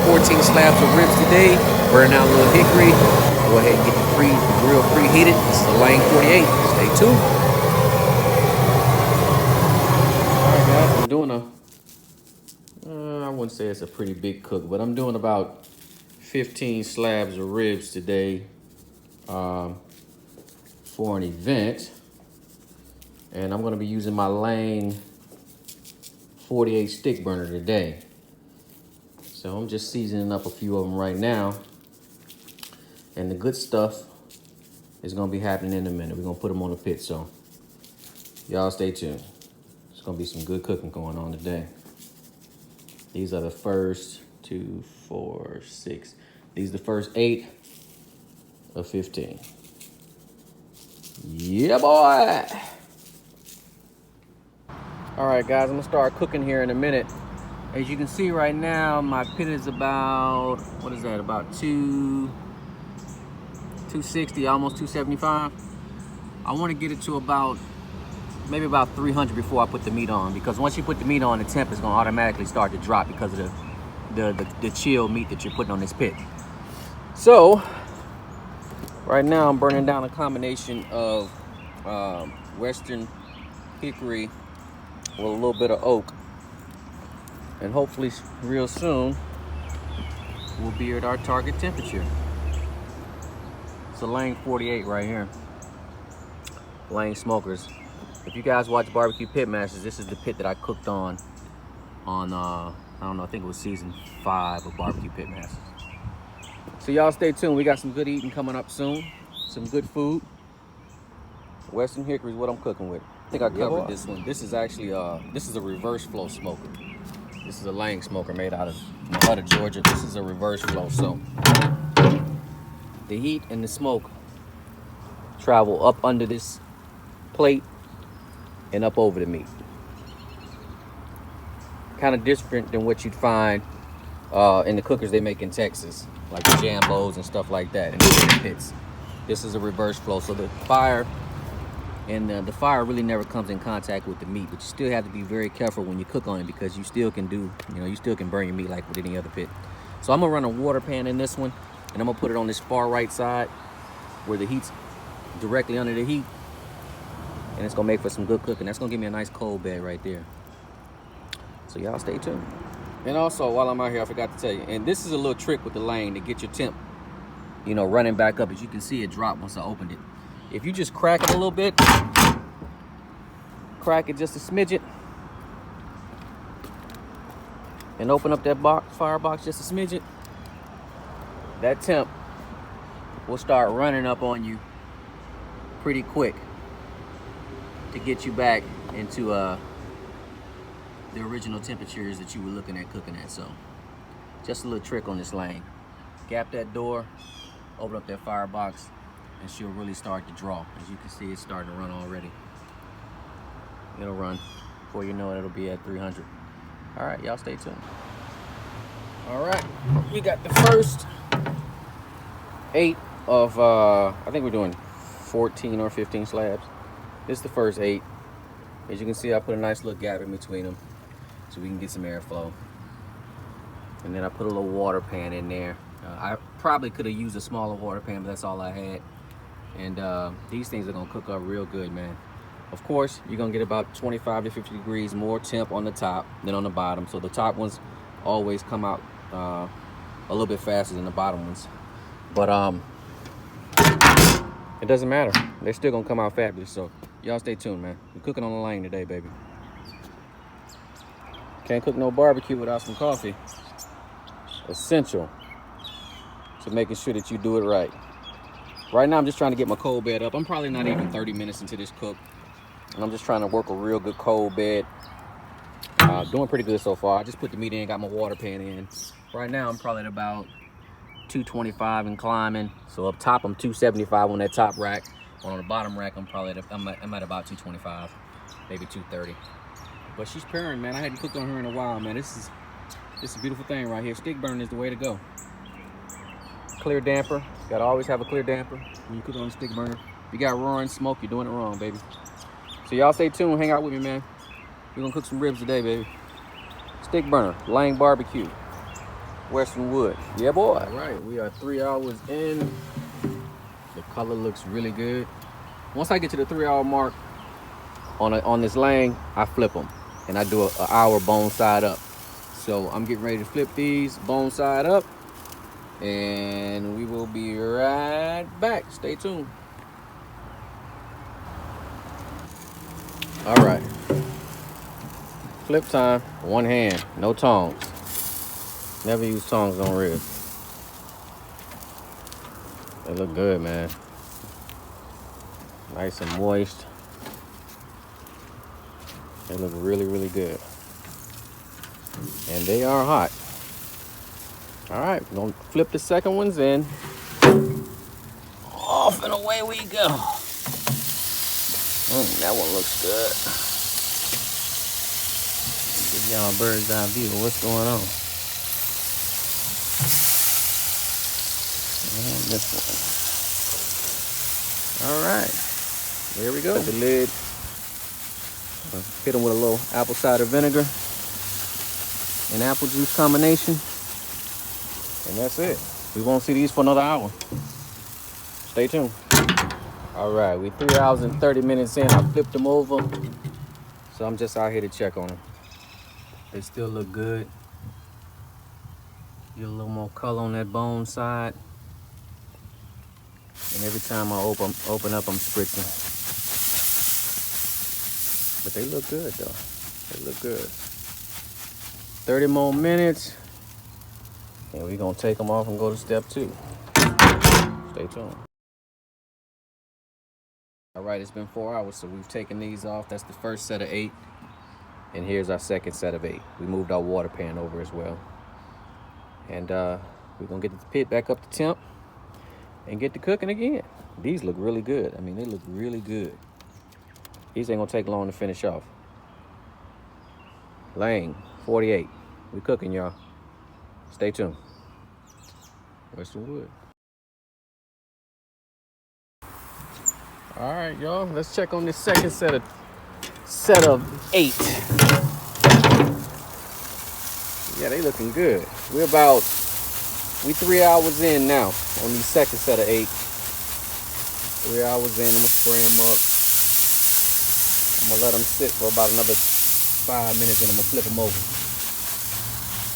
14 slabs of ribs today. Burning out a little hickory. Go ahead and get the grill preheated. This is a Lane 48. Stay tuned. Alright guys, I'm doing I wouldn't say it's a pretty big cook, but I'm doing about 15 slabs of ribs today for an event. And I'm gonna be using my Lane 48 stick burner today. So I'm just seasoning up a few of them right now. And the good stuff is gonna be happening in a minute. We're gonna put them on the pit, so y'all stay tuned. It's gonna be some good cooking going on today. These are the first 2, 4, 6. These are the first 8 of 15. Yeah, boy. All right, guys, I'm gonna start cooking here in a minute. As you can see right now, my pit is about, what is that, about 260, almost 275. I want to get it to about, maybe about 300 before I put the meat on, because once you put the meat on, the temp is going to automatically start to drop because of the chilled meat that you're putting on this pit. So right now I'm burning down a combination of Western hickory with a little bit of oak, and hopefully real soon we'll be at our target temperature. It's a Lane 48 right here. Lane Smokers. If you guys watch Barbecue Pit Masters, this is the pit that I cooked on I don't know, I think it was season 5 of Barbecue Pit Masters. So y'all stay tuned. We got some good eating coming up soon. Some good food. Western hickory is what I'm cooking with. I think I covered this one. This is actually this is a reverse flow smoker. This is a Lane smoker made out of Georgia. This is a reverse flow, so the heat and the smoke travel up under this plate and up over the meat. Kind of different than what you'd find in the cookers they make in Texas, like the Jambos and stuff like that, in the pits. This is a reverse flow, so the fire the fire really never comes in contact with the meat, but you still have to be very careful when you cook on it, because you still can you still can burn your meat like with any other pit. So I'm gonna run a water pan in this one, and I'm gonna put it on this far right side where the heat's directly under the heat, and it's gonna make for some good cooking. That's gonna give me a nice cold bed right there. So y'all stay tuned. And also, while I'm out here, I forgot to tell you, and this is a little trick with the Lane to get your temp, running back up. As you can see, it dropped once I opened it. If you just crack it a little bit, crack it just a smidget, and open up that firebox just a smidget, that temp will start running up on you pretty quick to get you back into the original temperatures that you were looking at cooking at. So just a little trick on this Lane. Gap that door, open up that firebox, and she'll really start to draw. As you can see, it's starting to run already. It'll run. Before you know it, it'll be at 300. All right, y'all stay tuned. All right, we got the first 8 of, I think we're doing 14 or 15 slabs. This is the first 8. As you can see, I put a nice little gap in between them so we can get some airflow. And then I put a little water pan in there. I probably could have used a smaller water pan, but that's all I had. And these things are gonna cook up real good, man. Of course, you're gonna get about 25 to 50 degrees more temp on the top than on the bottom. So the top ones always come out a little bit faster than the bottom ones. But it doesn't matter. They're still gonna come out fabulous. So y'all stay tuned, man. We're cooking on the Lane today, baby. Can't cook no barbecue without some coffee. Essential to making sure that you do it right. Right now, I'm just trying to get my cold bed up. I'm probably not even 30 minutes into this cook, and I'm just trying to work a real good cold bed. Doing pretty good so far. I just put the meat in, got my water pan in. Right now, I'm probably at about 225 and climbing. So up top, I'm 275 on that top rack. On the bottom rack, I'm probably I'm at about 225, maybe 230. But she's purring, man. I hadn't cooked on her in a while, man. This is a beautiful thing right here. Stick burning is the way to go. Clear damper. Gotta always have a clear damper when you cook on a stick burner. If you got roaring smoke, you're doing it wrong, baby. So y'all stay tuned. Hang out with me, man. We're gonna cook some ribs today, baby. Stick burner, Lane barbecue. Western wood. Yeah, boy. All right, we are 3 hours in. The color looks really good. Once I get to the 3 hour mark on this lang, I flip them and I do an hour bone side up. So I'm getting ready to flip these bone side up, and we will be right back. Stay tuned. All right. Flip time, one hand, no tongs. Never use tongs on ribs. They look good, man. Nice and moist. They look really, really good. And they are hot. All right, we're gonna flip the second ones in. Off and away we go. That one looks good. Give y'all a bird's eye view of what's going on. And this one. All right, here we go. Put the lid. Hit them with a little apple cider vinegar and apple juice combination. And that's it. We won't see these for another hour. Stay tuned. All right, we 3 hours and 30 minutes in. I flipped them over. So I'm just out here to check on them. They still look good. Get a little more color on that bone side. And every time I open up, I'm spritzing. But they look good though. They look good. 30 more minutes. And we're gonna take them off and go to step 2. Stay tuned. All right, it's been 4 hours, so we've taken these off. That's the first set of 8. And here's our second set of 8. We moved our water pan over as well. And we're gonna get the pit back up to temp and get to cooking again. These look really good. I mean, they look really good. These ain't gonna take long to finish off. Lang, 48. We cooking, y'all. Stay tuned. Western wood. All right, y'all. Let's check on this second set of 8. Yeah, they looking good. We 3 hours in now on these second set of 8. 3 hours in. I'm gonna spray them up. I'm gonna let them sit for about another 5 minutes, and I'm gonna flip them over.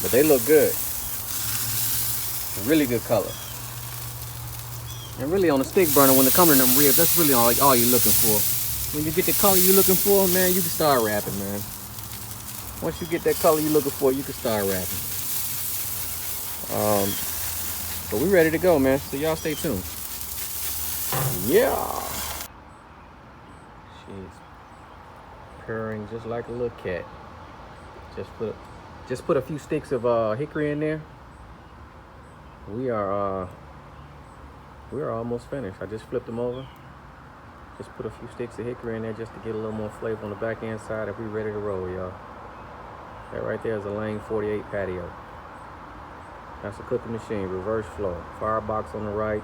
But they look good. Really good color. And really on a stick burner, when it comes to them ribs, that's really all you're looking for. When you get the color you're looking for, man, you can start wrapping, man. Once you get that color you're looking for, you can start wrapping. But we ready to go, man. So y'all stay tuned. Yeah. She's purring just like a little cat. Just put a few sticks of hickory in there. We are almost finished. I just flipped them over. Just put a few sticks of hickory in there just to get a little more flavor on the back end side if we ready to roll, y'all. That right there is a Lane 48 patio. That's a cooking machine, reverse flow. Firebox on the right.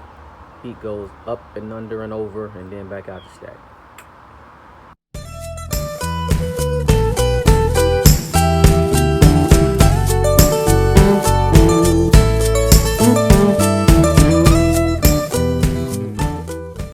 Heat goes up and under and over and then back out the stack.